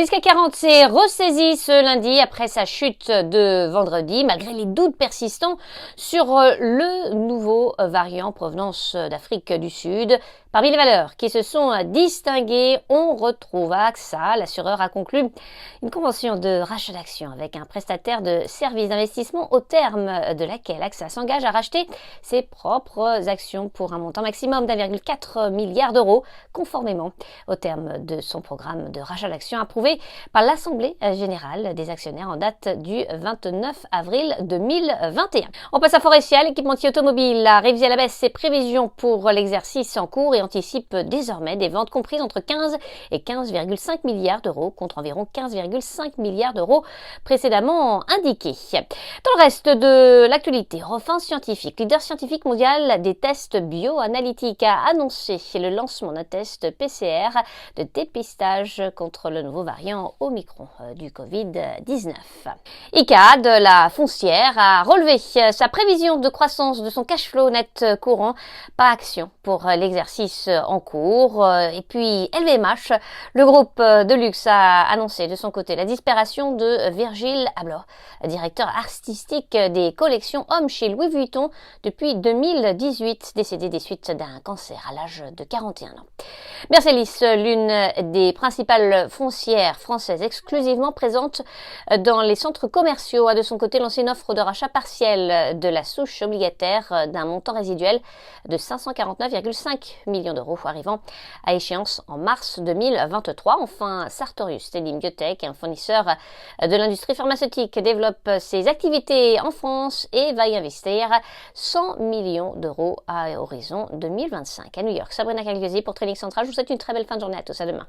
L'indice CAC 40 s'est ressaisi ce lundi après sa chute de vendredi, malgré les doutes persistants sur le nouveau variant provenance d'Afrique du Sud. Parmi les valeurs qui se sont distinguées, on retrouve AXA. L'assureur a conclu une convention de rachat d'actions avec un prestataire de services d'investissement au terme de laquelle AXA s'engage à racheter ses propres actions pour un montant maximum d'1,4 milliard d'euros, conformément au terme de son programme de rachat d'actions approuvé par l'Assemblée générale des actionnaires en date du 29 avril 2021. On passe à Forestia. L'équipementier automobile a révisé à la baisse ses prévisions pour l'exercice en cours et anticipe désormais des ventes comprises entre 15 et 15,5 milliards d'euros contre environ 15,5 milliards d'euros précédemment indiqués. Dans le reste de l'actualité, Refin Scientifique, leader scientifique mondial des tests bioanalytiques, a annoncé le lancement d'un test PCR de dépistage contre le nouveau variant Omicron du Covid-19. Icade, la foncière, a relevé sa prévision de croissance de son cash flow net courant par action pour l'exercice en cours. Et puis LVMH, le groupe de luxe, a annoncé de son côté la disparition de Virgil Abloh, directeur artistique des collections hommes chez Louis Vuitton depuis 2018, décédé des suites d'un cancer à l'âge de 41 ans. Mercialys, l'une des principales foncières françaises exclusivement présentes dans les centres commerciaux, a de son côté lancé une offre de rachat partiel de la souche obligataire d'un montant résiduel de 549,5 millions d'euros, arrivant à échéance en mars 2023. Enfin, Sartorius Stedim Biotech, un fournisseur de l'industrie pharmaceutique, développe ses activités en France et va y investir 100 millions d'euros à horizon 2025. À New York, Sabrina Cagliozzi pour Trading Central. Je vous souhaite une très belle fin de journée. À tous, à demain.